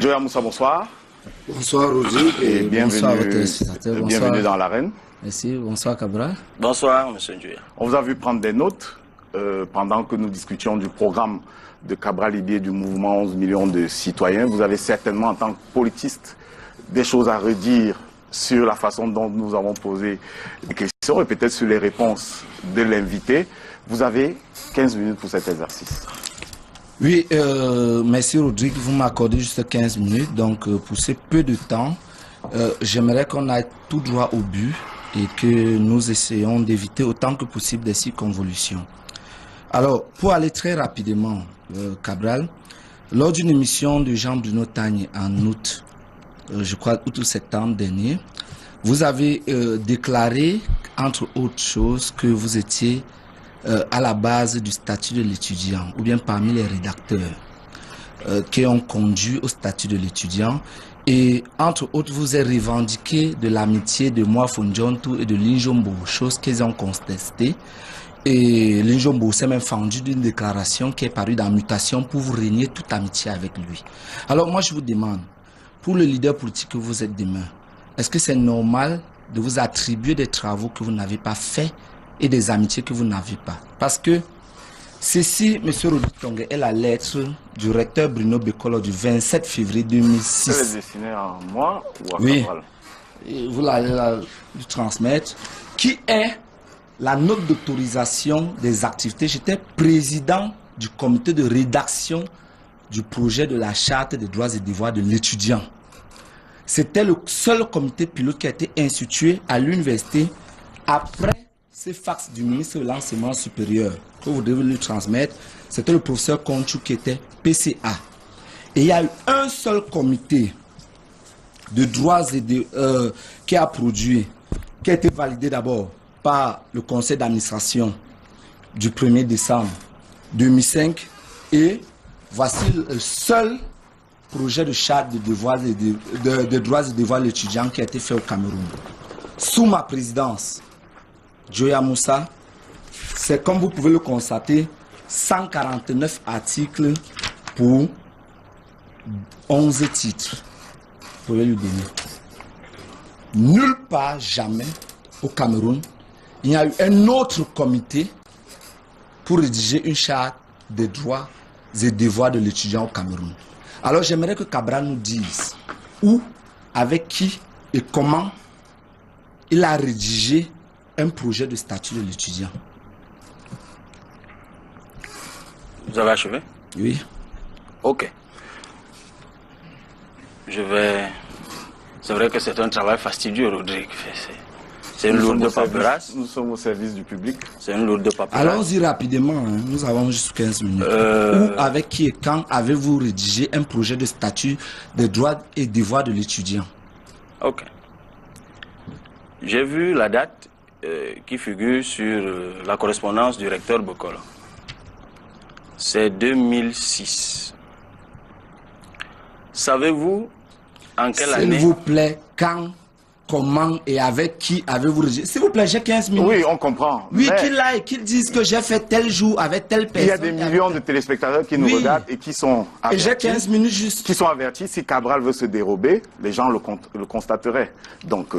Joya Moussa, bonsoir. Bonsoir Roger et bonsoir à votre téléspectateur. Bienvenue dans l'arène. Merci, bonsoir Cabral. Bonsoir monsieur Joya. On vous a vu prendre des notes pendant que nous discutions du programme de Cabral Libier du mouvement 11 millions de citoyens. Vous avez certainement en tant que politiste des choses à redire sur la façon dont nous avons posé des questions et peut-être sur les réponses de l'invité. Vous avez 15 minutes pour cet exercice. Oui, merci Rodrigue, vous m'accordez juste 15 minutes. Donc pour ce peu de temps, j'aimerais qu'on aille tout droit au but et que nous essayons d'éviter autant que possible des circonvolutions. Alors, pour aller très rapidement, Cabral, lors d'une émission de Jean-Bruno Tagne en août, je crois août ou septembre dernier, vous avez déclaré, entre autres choses, que vous étiez à la base du statut de l'étudiant, ou bien parmi les rédacteurs qui ont conduit au statut de l'étudiant. Et entre autres, vous avez revendiqué de l'amitié de Moi Fonjontou et de Linjombo, chose qu'ils ont contestée. Et Linjombo s'est même fendu d'une déclaration qui est parue dans Mutation pour vous régner toute amitié avec lui. Alors moi, je vous demande, pour le leader politique que vous êtes demain, est-ce que c'est normal de vous attribuer des travaux que vous n'avez pas faits et des amitiés que vous n'avez pas? Parce que ceci, M. Rodrigue Tongue, est la lettre du recteur Bruno Bekolo du 27 février 2006. Vous l'avez destiné à moi ou à Cabral? Oui, vous l'allez lui transmettre, qui est la note d'autorisation des activités. J'étais président du comité de rédaction du projet de la charte des droits et devoirs de l'étudiant. C'était le seul comité pilote qui a été institué à l'université après ces fax du ministre de l'Enseignement supérieur que vous devez lui transmettre. C'était le professeur Conchou qui était PCA. Et il y a eu un seul comité de droits et qui a produit, qui a été validé d'abord par le conseil d'administration du 1er décembre 2005. Et voici le seul projet de charte de droits et devoirs de l'étudiant qui a été fait au Cameroun. Sous ma présidence, Joya Moussa, c'est comme vous pouvez le constater, 149 articles pour 11 titres. Vous pouvez lui donner. Nulle part, jamais, au Cameroun, il y a eu un autre comité pour rédiger une charte des droits et devoirs de l'étudiant au Cameroun. Alors j'aimerais que Cabral nous dise où, avec qui et comment il a rédigé un projet de statut de l'étudiant. Vous avez achevé? Oui. Ok. C'est vrai que c'est un travail fastidieux, Rodrigue. C'est une lourde paperasse. Nous sommes au service du public. C'est une lourde paperasse. Allons-y rapidement, hein. Nous avons juste 15 minutes. Où, avec qui et quand avez-vous rédigé un projet de statut des droits et devoirs de l'étudiant? Ok. J'ai vu la date qui figure sur la correspondance du recteur Bekolo. C'est 2006. Savez-vous en quelle année? S'il vous plaît, quand, comment et avec qui avez-vous rédigé? S'il vous plaît, j'ai 15 minutes. Oui, on comprend. Oui, qu'il aille, qu'il dise que j'ai fait tel jour avec telle personne. Il y a des millions de téléspectateurs qui nous regardent et qui sont avertis. Et j'ai 15 minutes juste. Qui sont avertis, si Cabral veut se dérober, les gens le constateraient. Donc,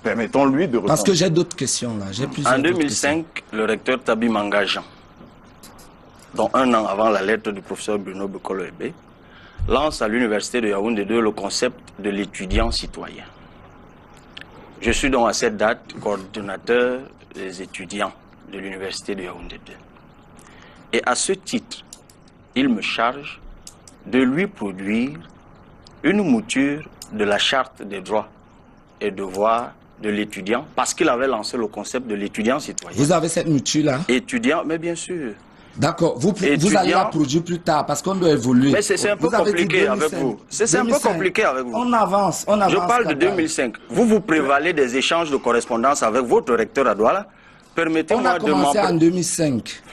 permettons-lui de répondre. Parce que j'ai d'autres questions là. En 2005, le recteur Tabi Mangajan, dont un an avant la lettre du professeur Bruno Bekolo Ebe, lance à l'université de Yaoundé 2 le concept de l'étudiant citoyen. Je suis donc à cette date coordonnateur des étudiants de l'université de Yaoundé 2. Et à ce titre, il me charge de lui produire une mouture de la charte des droits et devoirs de l'étudiant, parce qu'il avait lancé le concept de l'étudiant citoyen. Vous avez cette mouture-là? Étudiant, mais bien sûr. D'accord, vous allez la produire plus tard, parce qu'on doit évoluer. Mais c'est un peu compliqué avec vous. C'est un peu compliqué avec vous. On avance. Je parle de 2005. Vous prévalez des échanges de correspondance avec votre recteur à Douala. Permettez-moi de On a commencé en 2005.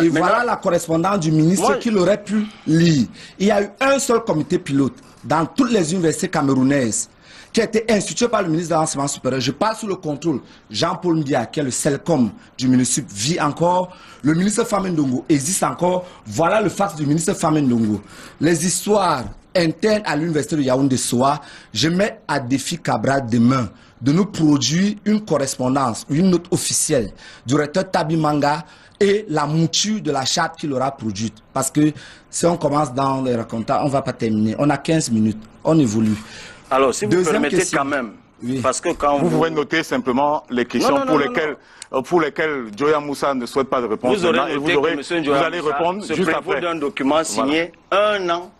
Et voilà la correspondance du ministre qu'il aurait pu lire. Il y a eu un seul comité pilote dans toutes les universités camerounaises qui a été institué par le ministre de l'Enseignement supérieur. Je parle sous le contrôle. Jean-Paul Mbia, qui est le CELCOM du ministre, vit encore. Le ministre Famendongo existe encore. Voilà le fax du ministre Famendongo. Les histoires interne à l'université de Yaoundé-Soa, je mets à défi Cabral demain de nous produire une correspondance, une note officielle du recteur Tabi Manga et la mouture de la charte qu'il aura produite. Parce que si on commence dans les racontats, on ne va pas terminer. On a 15 minutes, on évolue. Alors, si vous Deuxième permettez question. quand même, Oui. parce que quand Vous pouvez noter simplement les questions pour lesquelles Joya Moussa ne souhaite pas de réponse. vous aurez maintenant, noté que M. vous allez répondre se juste prévaut après. d'un document signé un an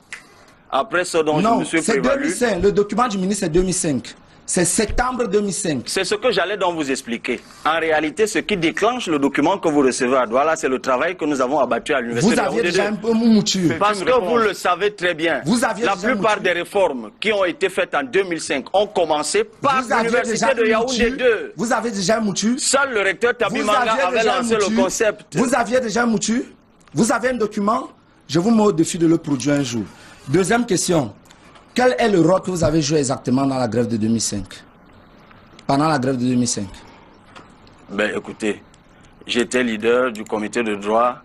après ce dont Non, je me suis c'est prévalu. 2005. Le document du ministre, c'est 2005. C'est septembre 2005. C'est ce que j'allais donc vous expliquer. En réalité, ce qui déclenche le document que vous recevez à Douala, c'est le travail que nous avons abattu à l'université Vous de aviez Yaoundé déjà 2. un peu mouture. Parce que vous le savez très bien. Vous aviez la déjà plupart mouture. des réformes qui ont été faites en 2005 ont commencé par Vous aviez déjà l'université de une Yaoundé mouture. 2. Vous avez déjà un mouture. Seul le recteur Tabi Manga avait lancé le concept. Vous aviez déjà un mouture. Vous avez un document. Je vous mets au défi de le produire un jour. Deuxième question. Quel est le rôle que vous avez joué exactement dans la grève de 2005? Pendant la grève de 2005. Ben écoutez, j'étais leader du comité de droit,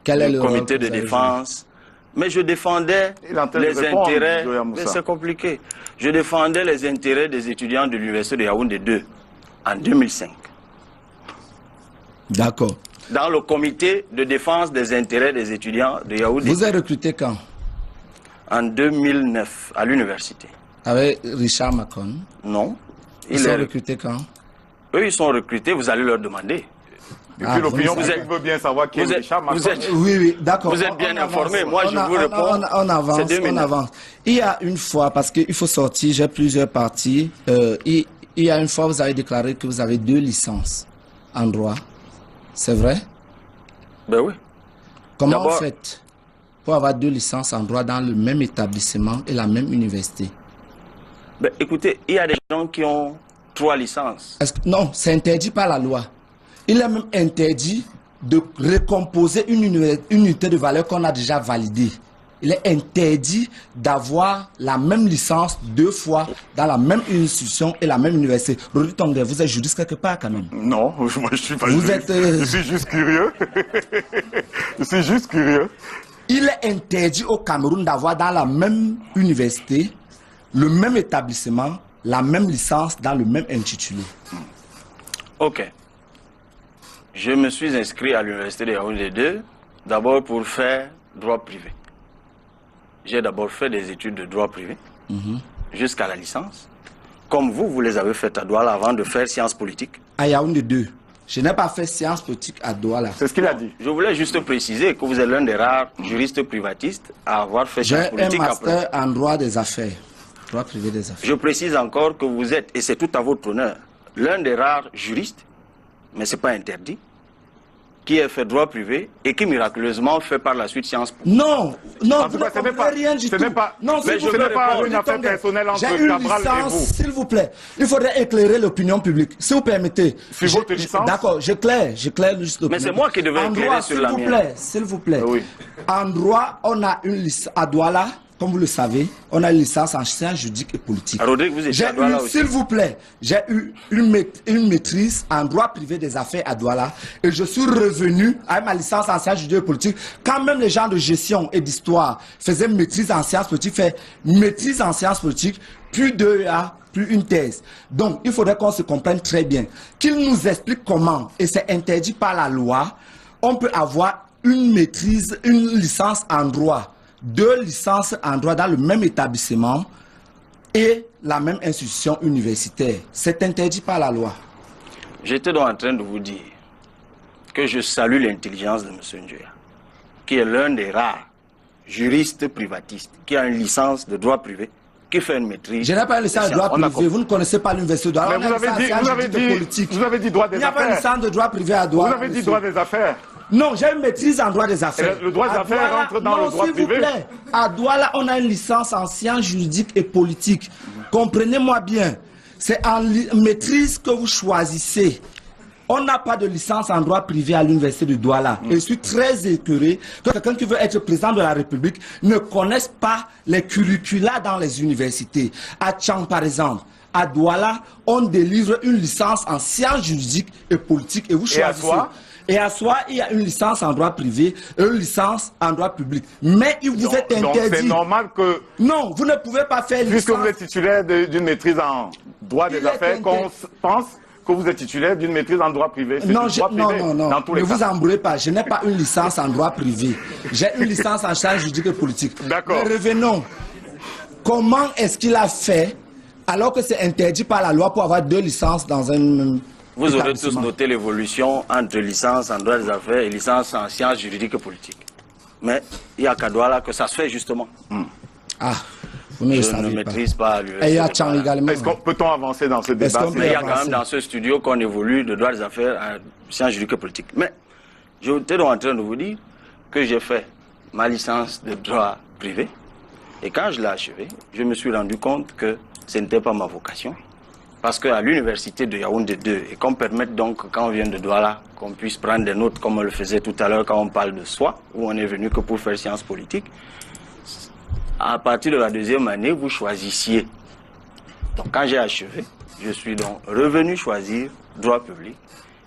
Quel est du le rôle comité que de vous avez défense, mais je défendais Il est en train de les répondre, intérêts. Joya Moussa. Mais c'est compliqué. Je défendais les intérêts des étudiants de l'université de Yaoundé 2 en 2005. joué? D'accord. Dans le comité de défense des intérêts des étudiants de Yaoundé Vous êtes recruté quand? en 2009 à l'université. Avec Richard Macron. Non. Ils sont recrutés quand? Eux, ils sont recrutés, vous allez leur demander. Et Ah, puis l'opinion vous publique veut bien savoir qui est vous êtes- Richard vous Macron. êtes- Oui, d'accord. Vous êtes bien On informé. avance. Moi, je vous réponds. On avance, C'est 2009. on avance. Il y a une fois, parce qu'il faut sortir, j'ai plusieurs parties. Il y a une fois, vous avez déclaré que vous avez 2 licences en droit. C'est vrai? Ben oui. Comment vous D'abord- faites pour avoir 2 licences en droit dans le même établissement et la même université? Ben écoutez, il y a des gens qui ont 3 licences. Non, c'est interdit par la loi. Il est même interdit de recomposer une unité de valeur qu'on a déjà validée. Il est interdit d'avoir la même licence 2 fois dans la même institution et la même université. Rodi Tongue, vous êtes juriste quelque part quand même. Non, moi je suis pas Vous juriste. êtes, Je suis juste curieux. Je suis juste curieux. Il est interdit au Cameroun d'avoir dans la même université, le même établissement, la même licence dans le même intitulé. Ok. Je me suis inscrit à l'université de Yaoundé 2, d'abord pour faire droit privé. J'ai d'abord fait des études de droit privé, jusqu'à la licence. Comme vous, vous les avez faites à Douala avant de faire sciences politiques. À Yaoundé 2, je n'ai pas fait sciences politiques à Douala. C'est ce qu'il a dit. Je voulais juste préciser que vous êtes l'un des rares juristes privatistes à avoir fait J'ai sciences un politiques après. master en droit des affaires. Droit privé des affaires. Je précise encore que vous êtes, et c'est tout à votre honneur, l'un des rares juristes, mais ce n'est pas interdit, qui a fait droit privé et qui miraculeusement fait par la suite sciences politiques. Non, non, En vous tout cas, ne ce n'est comprenez pas- rien du ce tout. n'est pas- Non, mais s'il je vous veux plaît, répondre. une affaire attendez. personnelle entre J'ai une Cabral et licence, vous. s'il vous plaît. Il faudrait éclairer l'opinion publique, si vous permettez. Sur votre licence? D'accord, j'éclaire juste l'opinion. Mais c'est moi qui devais En éclairer droit, sur la s'il vous mienne. plaît, s'il vous plaît. Oui. En droit, on a une licence à Douala, comme vous le savez, on a une licence en sciences juridiques et politiques. Rodrigue, vous étiez à Douala aussi. S'il vous plaît, j'ai eu une maîtrise en droit privé des affaires à Douala et je suis revenu avec ma licence en sciences juridiques et politiques. Quand même les gens de gestion et d'histoire faisaient maîtrise en sciences politiques, fait maîtrise en sciences politiques, puis 2A, puis une thèse. Donc, il faudrait qu'on se comprenne très bien. Qu'il nous explique comment, et c'est interdit par la loi, on peut avoir une maîtrise, une licence en droit, 2 licences en droit dans le même établissement et la même institution universitaire. C'est interdit par la loi. J'étais donc en train de vous dire que je salue l'intelligence de M. Njoya, qui est l'un des rares juristes privatistes, qui a une licence de droit privé, qui fait une maîtrise. Je n'ai pas une licence de droit On a privé. Vous ne connaissez pas l'université de Douala. Mais On a vous une avez licence en dit, sciences juridiques et politiques. vous avez dit droit Il des n'y a pas une affaires. licence de droit privé à Vous Douala. avez dit monsieur. droit des affaires. Non, j'ai une maîtrise en droit des affaires. Et le droit des À affaires Douala, rentre dans non, le droit s'il vous privé. plaît. À Douala, on a une licence en sciences juridiques et politiques. Comprenez-moi bien. C'est en maîtrise que vous choisissez. On n'a pas de licence en droit privé à l'université de Douala. Et je suis très écœuré que quelqu'un qui veut être président de la République ne connaisse pas les curricula dans les universités. À Tchang, par exemple, à Douala, on délivre une licence en sciences juridiques et politiques et vous Et à choisissez. toi? Et à soi, il y a une licence en droit privé et une licence en droit public. Mais il vous est interdit. Donc c'est normal que... Non, vous ne pouvez pas faire licence. Puisque vous êtes titulaire d'une maîtrise en droit des affaires, qu'on pense que vous êtes titulaire d'une maîtrise en droit privé. Non, ne vous embrouillez pas. Je n'ai pas une licence en droit privé. J'ai une licence en sciences juridiques et politiques. D'accord. Mais revenons. Comment est-ce qu'il a fait alors que c'est interdit par la loi pour avoir 2 licences dans un... Vous aurez tous noté l'évolution entre licence en droit des affaires et licence en sciences juridiques et politiques. Mais il y a qu'à Douala que ça se fait justement. Ah, vous ne le Je savez ne pas. maîtrise pas Et il y a l'université. Tchang également. Peut-on avancer dans ce débat? qu'on peut Mais il y a quand avancer? même dans ce studio qu'on évolue de droit des affaires à sciences juridiques et politiques. Mais j'étais donc en train de vous dire que j'ai fait ma licence de droit privé. Et quand je l'ai achevé, je me suis rendu compte que ce n'était pas ma vocation. Parce qu'à l'université de Yaoundé 2, et qu'on permette donc, quand on vient de Douala, qu'on puisse prendre des notes comme on le faisait tout à l'heure quand on parle de soi, où on est venu que pour faire sciences politiques, à partir de la 2e année, vous choisissiez. Donc quand j'ai achevé, je suis donc revenu choisir droit public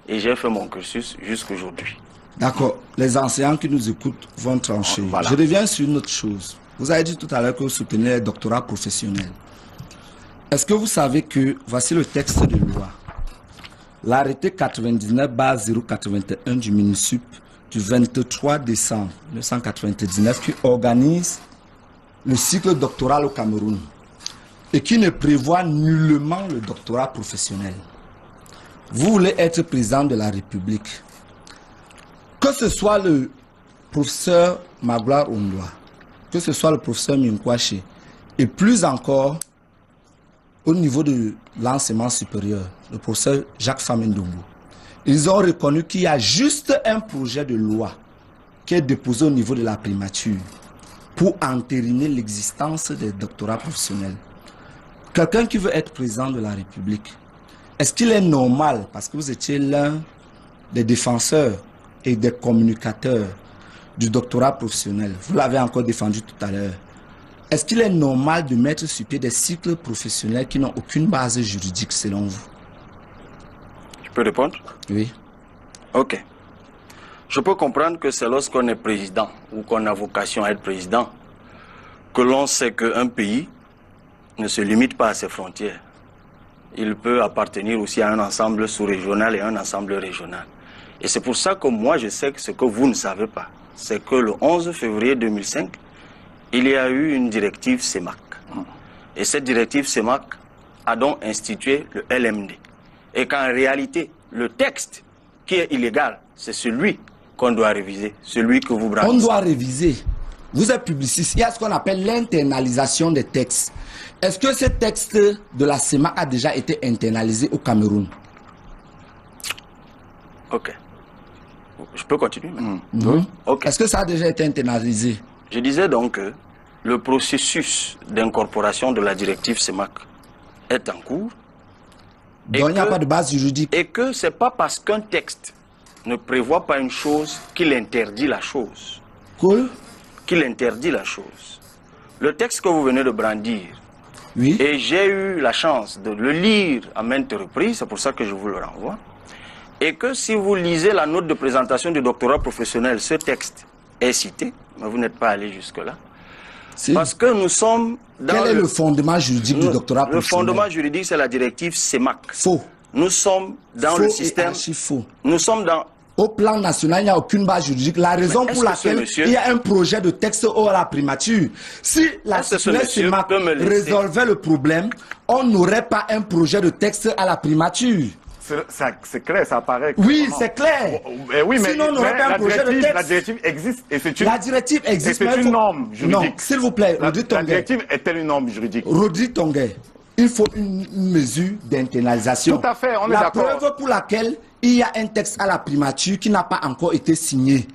et j'ai fait mon cursus jusqu'aujourd'hui. D'accord. Les enseignants qui nous écoutent vont trancher. Voilà. Je reviens sur une autre chose. Vous avez dit tout à l'heure que vous soutenez les doctorats professionnels. Est-ce que vous savez que, voici le texte de loi, l'arrêté 99/081 du MINUSUP du 23 décembre 1999 qui organise le cycle doctoral au Cameroun et qui ne prévoit nullement le doctorat professionnel. Vous voulez être président de la République. Que ce soit le professeur Magloire Ondoa, que ce soit le professeur Minkwache, et plus encore au niveau de l'enseignement supérieur, le professeur Jacques Famendongo, ils ont reconnu qu'il y a juste un projet de loi qui est déposé au niveau de la primature pour entériner l'existence des doctorats professionnels. Quelqu'un qui veut être président de la République, est-ce qu'il est normal, parce que vous étiez l'un des défenseurs et des communicateurs du doctorat professionnel, vous l'avez encore défendu tout à l'heure, est-ce qu'il est normal de mettre sur pied des cycles professionnels qui n'ont aucune base juridique selon vous? Je peux répondre? Oui. Ok. Je peux comprendre que c'est lorsqu'on est président ou qu'on a vocation à être président que l'on sait qu'un pays ne se limite pas à ses frontières. Il peut appartenir aussi à un ensemble sous-régional et un ensemble régional. Et c'est pour ça que moi je sais que ce que vous ne savez pas, c'est que le 11 février 2005, il y a eu une directive CEMAC. Et cette directive CEMAC a donc institué le LMD. Et qu'en réalité, le texte qui est illégal, c'est celui qu'on doit réviser, celui que vous brandissez. On doit réviser. Vous êtes publiciste. Il y a ce qu'on appelle l'internalisation des textes. Est-ce que ce texte de la CEMAC a déjà été internalisé au Cameroun? Ok. Je peux continuer maintenant? Ok. Est-ce que ça a déjà été internalisé? Je disais donc que le processus d'incorporation de la directive CEMAC est en cours. Donc il n'y a pas de base juridique. Et que ce n'est pas parce qu'un texte ne prévoit pas une chose qu'il interdit la chose. Cool. Qu'il interdit la chose. Le texte que vous venez de brandir, Oui. et j'ai eu la chance de le lire à maintes reprises, c'est pour ça que je vous le renvoie, et que si vous lisez la note de présentation du doctorat professionnel, ce texte est cité, mais vous n'êtes pas allé jusque-là. Si. Parce que nous sommes dans Quel est le fondement juridique du doctorat professionnel? Le fondement juridique, c'est la directive CEMAC. Faux. Nous sommes dans Faux le et système... archi-faux. Nous sommes dans... Au plan national, il n'y a aucune base juridique. La raison Mais pour est-ce que ce laquelle monsieur- il y a un projet de texte à la primature. Si la Est-ce que ce circulaire monsieur CEMAC peut me laisser- résolvait le problème, on n'aurait pas un projet de texte à la primature. C'est clair, ça apparaît. Oui, clairement. c'est clair. Oui, mais, Sinon, on n'aurait pas un projet de texte. la directive existe et c'est une, La directive existe. et mais c'est il une faut- norme juridique. Non, s'il vous plaît, La Rodrigue Tonguet. directive est-elle une norme juridique? Rodrigue Tonguet, il faut une mesure d'internalisation. Tout à fait, on est La d'accord. preuve pour laquelle il y a un texte à la primature qui n'a pas encore été signé.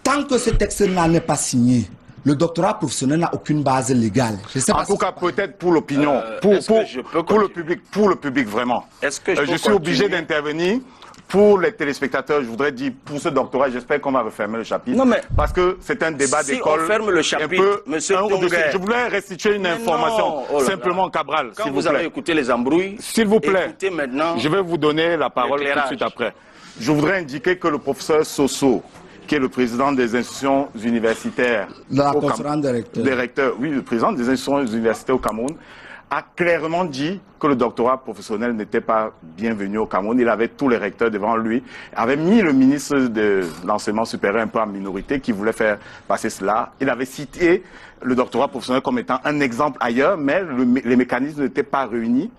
Tant que ce texte n'en est pas signé, le doctorat professionnel n'a aucune base légale. Je sais En pas tout si- cas, peut-être pour l'opinion, est-ce que je peux pour le continuer? public vraiment. Est-ce que je peux je suis obligé continuer? d'intervenir. Pour les téléspectateurs, je voudrais dire, pour ce doctorat, j'espère qu'on va refermer le chapitre. Non, mais parce que c'est un débat si d'école. on ferme le chapitre, monsieur Tonguet. Je voulais restituer une Mais information, non, oh là là. simplement, Cabral, Quand s'il vous vous avez plaît. écouté les embrouilles, S'il vous plaît, écoutez maintenant je vais vous donner la parole tout de l'éclairage. suite après. Je voudrais indiquer que le professeur Soso, qui est le président des institutions universitaires... La conférence des recteurs. Oui, le président des institutions universitaires au Cameroun, a clairement dit que le doctorat professionnel n'était pas bienvenu au Cameroun. Il avait tous les recteurs devant lui, avait mis le ministre de l'enseignement supérieur un peu en minorité qui voulait faire passer cela. Il avait cité le doctorat professionnel comme étant un exemple ailleurs, mais les mécanismes n'étaient pas réunis.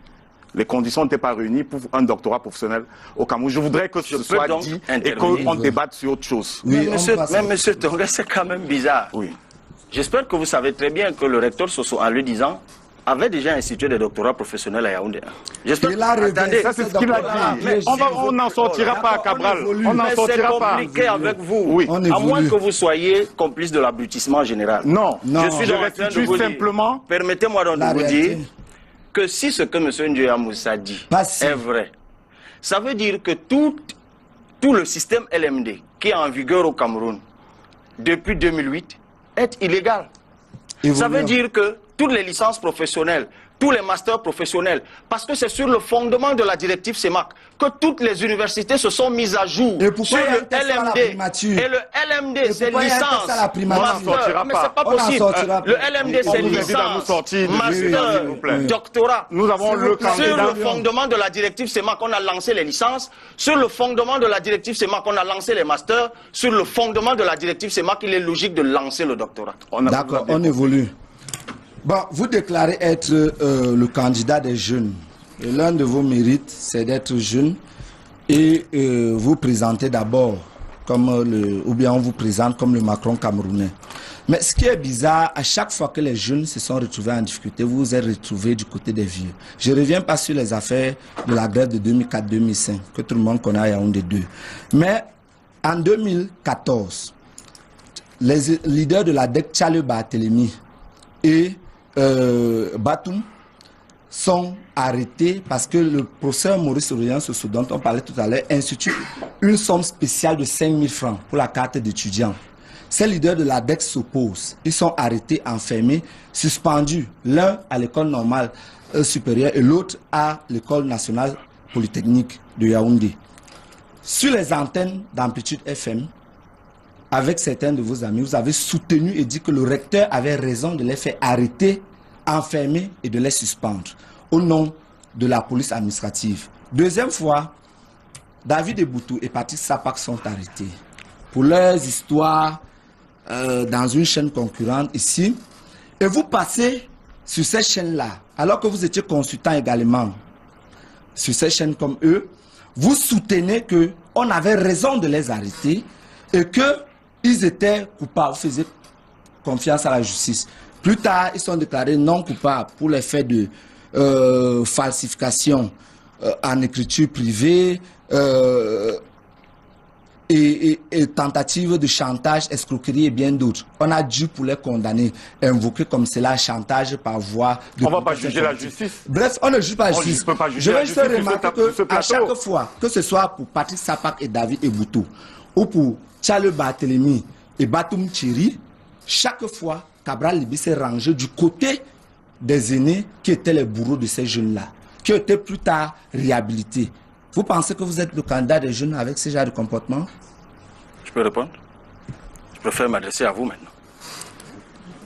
Les conditions n'étaient pas réunies pour un doctorat professionnel au Cameroun. Je voudrais que ce soit dit et qu'on débatte sur autre chose. Oui, mais monsieur Tonga, c'est quand même bizarre. Oui. J'espère que vous savez très bien que le recteur Soso, en lui disant, avait déjà institué des doctorats professionnels à Yaoundé. Il a Attendez, ça c'est ce qu'il a dit. Mais on n'en sortira pas, Cabral. On n'en sortira pas. C'est compliqué avec vous. Oui. À moins que vous soyez complice de l'abrutissement général. Non, je suis en train de vous simplement. Dire, permettez-moi donc de vous dire que si ce que M. Ndiaye Moussa dit est vrai, ça veut dire que tout le système LMD qui est en vigueur au Cameroun depuis 2008 est illégal. Ça veut dire que toutes les licences professionnelles, tous les masters professionnels, parce que c'est sur le fondement de la directive CEMAC que toutes les universités se sont mises à jour sur le LMD. Et le LMD, c'est licence, master, mais c'est pas possible. Le LMD, c'est licence, master, doctorat. Nous avons le candidat. Sur le fondement de la directive CEMAC, on a lancé les licences. Sur le fondement de la directive CEMAC, on a lancé les masters. Sur le fondement de la directive CEMAC, il est logique de lancer le doctorat. D'accord, on évolue. Bon, vous déclarez être le candidat des jeunes. L'un de vos mérites, c'est d'être jeune et vous présentez d'abord comme ou bien on vous présente comme le Macron camerounais. Mais ce qui est bizarre, à chaque fois que les jeunes se sont retrouvés en difficulté, vous vous êtes retrouvés du côté des vieux. Je ne reviens pas sur les affaires de la grève de 2004-2005, que tout le monde connaît à Yaoundé 2. Mais en 2014, les leaders de la DEC, Tchale Barthélemy et Batum sont arrêtés parce que le professeur Maurice Aurélien Soso, dont on parlait tout à l'heure, institue une somme spéciale de 5 000 francs pour la carte d'étudiant. Ces leaders de la DEC s'opposent. Ils sont arrêtés, enfermés, suspendus, l'un à l'école normale supérieure et l'autre à l'école nationale polytechnique de Yaoundé. Sur les antennes d'Amplitude FM, avec certains de vos amis, vous avez soutenu et dit que le recteur avait raison de les faire arrêter, enfermer et de les suspendre au nom de la police administrative. Deuxième fois, David Eboutou et Patrice Sapak sont arrêtés pour leurs histoires dans une chaîne concurrente ici. Et vous passez sur ces chaînes-là, alors que vous étiez consultant également sur ces chaînes comme eux, vous soutenez qu'on avait raison de les arrêter et que ils étaient coupables, vous faisiez confiance à la justice. Plus tard, ils sont déclarés non coupables pour les faits de falsification en écriture privée et tentative de chantage, escroquerie et bien d'autres. On a dû, pour les condamner, invoquer comme cela chantage par voie de... On ne va pas juger la justice. Bref, on ne juge pas la justice. Je vais juste remarquer qu'à chaque fois, que ce soit pour Patrice Sapak et David Eboutou, ou pour Tchale Barthélemy et Batum Thierry, chaque fois, Cabral Libye s'est rangé du côté des aînés qui étaient les bourreaux de ces jeunes-là, qui ont été plus tard réhabilités. Vous pensez que vous êtes le candidat des jeunes avec ce genre de comportement? Je peux répondre? Je préfère m'adresser à vous maintenant.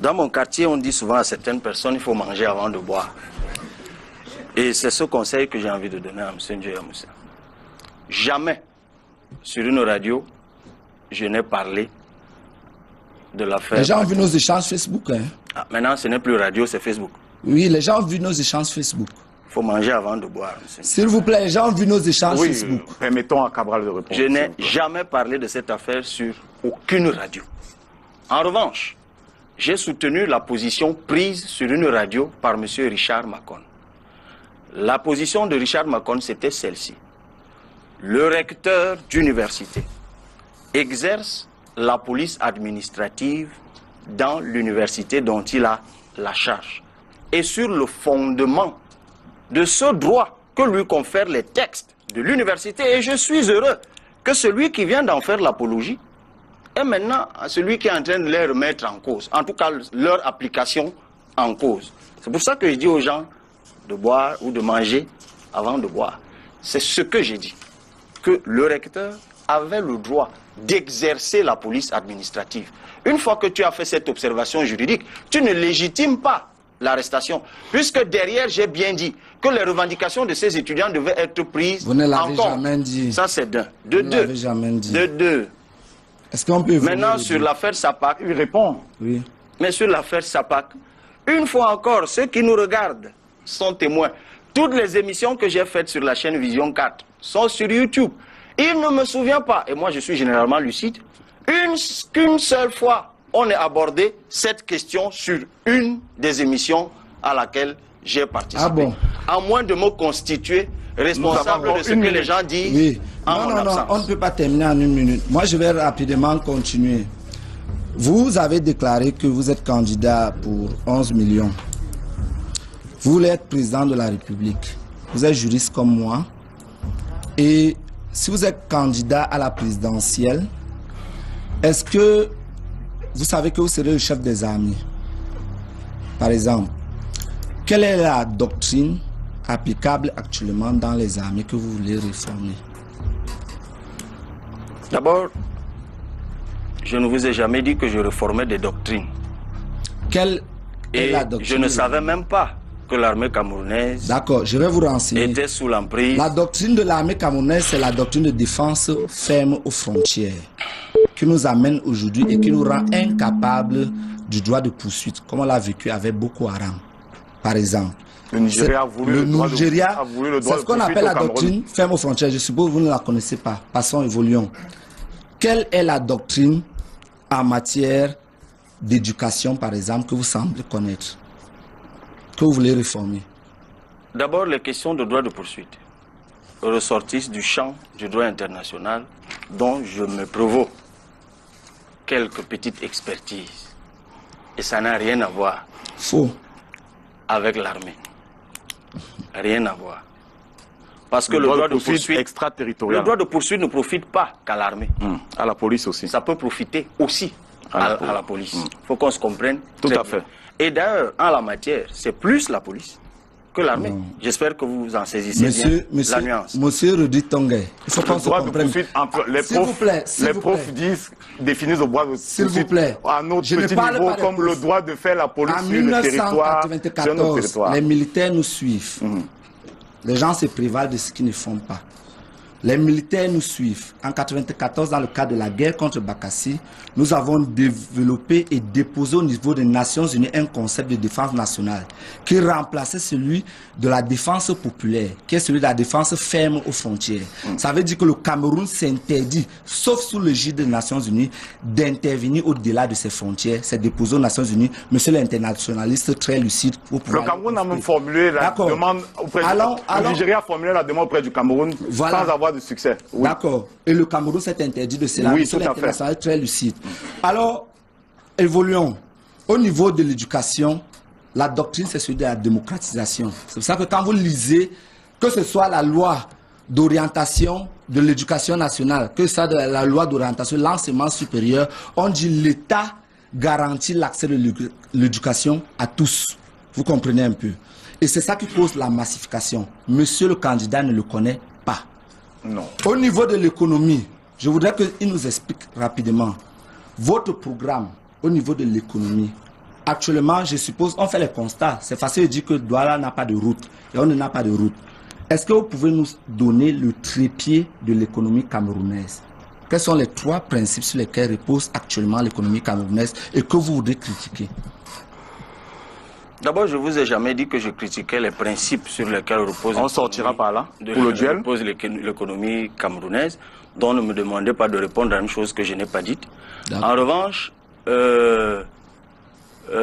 Dans mon quartier, on dit souvent à certaines personnes, il faut manger avant de boire. Et c'est ce conseil que j'ai envie de donner à M. Ndiaye Moussa. Jamais, sur une radio, je n'ai parlé de l'affaire. Les gens ont vu nos échanges Facebook. Hein? Ah, maintenant, ce n'est plus radio, c'est Facebook. Oui, les gens ont vu nos échanges Facebook. Il faut manger avant de boire, monsieur. S'il vous plaît, les gens ont vu nos échanges Facebook. Permettons à Cabral de répondre. Je n'ai jamais parlé de cette affaire sur aucune radio. En revanche, j'ai soutenu la position prise sur une radio par M. Richard Macon. La position de Richard Macon, c'était celle-ci. Le recteur d'université exerce la police administrative dans l'université dont il a la charge. Et sur le fondement de ce droit que lui confèrent les textes de l'université, et je suis heureux que celui qui vient d'en faire l'apologie est maintenant celui qui est en train de les remettre en cause, en tout cas leur application en cause. C'est pour ça que je dis aux gens de boire ou de manger avant de boire. C'est ce que j'ai dit. que le recteur avait le droit d'exercer la police administrative. Une fois que tu as fait cette observation juridique, tu ne légitimes pas l'arrestation. Puisque derrière, j'ai bien dit que les revendications de ces étudiants devaient être prises en compte. Vous ne l'avez jamais dit. Ça, c'est d'un. Vous ne l'avez jamais dit. De deux. Est-ce qu'on peut Maintenant, sur l'affaire Sapak, Il répond. Oui. mais sur l'affaire Sapak, une fois encore, ceux qui nous regardent sont témoins. Toutes les émissions que j'ai faites sur la chaîne Vision 4 sont sur YouTube. Il ne me souvient pas, et moi je suis généralement lucide, qu'une seule fois, on ait abordé cette question sur une des émissions à laquelle j'ai participé. Ah bon? À moins de me constituer responsable de ce que les gens disent Oui. en mon absence. On ne peut pas terminer en une minute. Moi, je vais rapidement continuer. Vous avez déclaré que vous êtes candidat pour 11 millions. Vous voulez être président de la République. Vous êtes juriste comme moi. Et si vous êtes candidat à la présidentielle, est-ce que vous savez que vous serez le chef des armées? Par exemple, quelle est la doctrine applicable actuellement dans les armées que vous voulez réformer? D'abord, je ne vous ai jamais dit que je réformais des doctrines. Quelle est Et la doctrine? je ne savais même pas que l'armée camerounaise D'accord, je vais vous renseigner. était sous l'emprise. La doctrine de l'armée camerounaise, c'est la doctrine de défense ferme aux frontières qui nous amène aujourd'hui et qui nous rend incapables du droit de poursuite, comme on l'a vécu avec Boko Haram, par exemple. Le Nigeria a voulu Le le droit de- Nigeria, a voulu le droit c'est ce de qu'on poursuite appelle au la Cameroun. doctrine ferme aux frontières. Je suppose que vous ne la connaissez pas. Passons, évoluons. Quelle est la doctrine en matière d'éducation, par exemple, que vous semblez connaître, que vous voulez réformer? D'abord, les questions de droit de poursuite ressortissent du champ du droit international dont je me provoque quelques petites expertises. Et ça n'a rien à voir Faux. avec l'armée. Rien à voir. Parce que Le droit de poursuite extraterritorial. le droit de poursuite ne profite pas qu'à l'armée. À la police aussi. Ça peut profiter aussi À à la la police. Il faut qu'on se comprenne. Tout très à bien. fait. Et d'ailleurs, en la matière, c'est plus la police que l'armée. J'espère que vous en saisissez bien la nuance. Monsieur Rudi Tongue, il faut qu'on Le se droit de comprenne. poursuite, les S'il vous plaît, s'il les vous profs plaît. définissent le droit de S'il vous poursuite plaît. à notre Je ne petit parle niveau pas des comme le profs. droit de faire la police En sur le territoire, sur notre 1994, territoire. les militaires nous suivent. Les gens se prévalent de ce qu'ils ne font pas. Les militaires nous suivent. En 1994, dans le cadre de la guerre contre Bakassi, nous avons développé et déposé au niveau des Nations Unies un concept de défense nationale qui remplaçait celui de la défense populaire, qui est celui de la défense ferme aux frontières. Ça veut dire que le Cameroun s'interdit, sauf sous l'égide des Nations Unies, d'intervenir au-delà de ses frontières. C'est déposé aux Nations Unies. Monsieur l'internationaliste très lucide pour pouvoir... Le Cameroun a même formulé la D'accord. demande auprès Allons- le Nigeria a formulé la demande auprès du Cameroun Voilà. sans avoir de succès. Oui. D'accord. Et le Cameroun s'est interdit de cela. Oui, Monsieur tout à fait. l'international est très lucide. Alors, évoluons. Au niveau de l'éducation, la doctrine, c'est celui de la démocratisation. C'est pour ça que quand vous lisez, que ce soit la loi d'orientation de l'éducation nationale, que ce soit la loi d'orientation de l'enseignement supérieur, on dit l'État garantit l'accès de l'éducation à tous. Vous comprenez un peu. Et c'est ça qui cause la massification. Monsieur le candidat ne le connaît pas. Non. Au niveau de l'économie, je voudrais qu'il nous explique rapidement votre programme au niveau de l'économie. Actuellement, je suppose, on fait les constats. C'est facile de dire que Douala n'a pas de route et on n'a pas de route. Est-ce que vous pouvez nous donner le trépied de l'économie camerounaise? Quels sont les 3 principes sur lesquels repose actuellement l'économie camerounaise et que vous voudrez critiquer? D'abord, je ne vous ai jamais dit que je critiquais les principes sur lesquels repose On sortira par là, de- pour le duel. repose l'économie camerounaise, dont ne me demandez pas de répondre à une chose que je n'ai pas dite. D'accord. En revanche,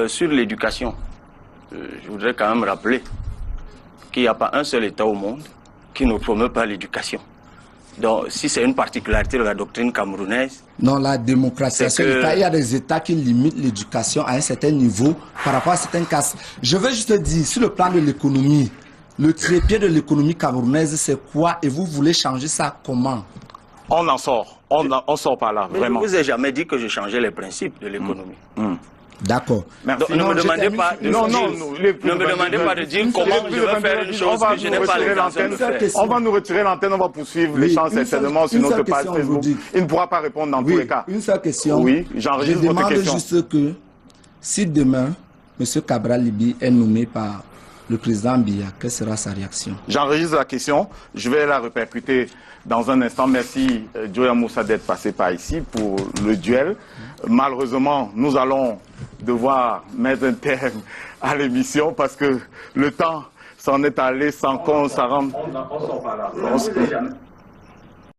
sur l'éducation, je voudrais quand même rappeler qu'il n'y a pas un seul État au monde qui ne promeut pas l'éducation. Donc, si c'est une particularité de la doctrine camerounaise, Non, la démocratisation C'est que- de l'État, il y a des États qui limitent l'éducation à un certain niveau par rapport à certaines classes. Je veux juste dire, sur le plan de l'économie, le trépied de l'économie camerounaise, c'est quoi? Et vous voulez changer ça comment? On en sort. On sort par là, mais vraiment. je ne vous ai jamais dit que je changeais les principes de l'économie. D'accord. Merci. Ne me demandez pas de dire comment je vais faire une chose que je n'ai pas l'intention de faire. On va nous retirer l'antenne, on va poursuivre l'échange certainement sur notre page Facebook. Il ne pourra pas répondre dans tous les cas. Une seule question. Oui, j'enregistre votre question. Je demande juste que si demain, M. Cabral Libye est nommé par le président Biya, quelle sera sa réaction? J'enregistre la question, je vais la répercuter dans un instant. Merci Joya Moussa d'être passé par ici pour le duel. Malheureusement, nous allons devoir mettre un terme à l'émission parce que le temps s'en est allé sans qu'on s'en rende.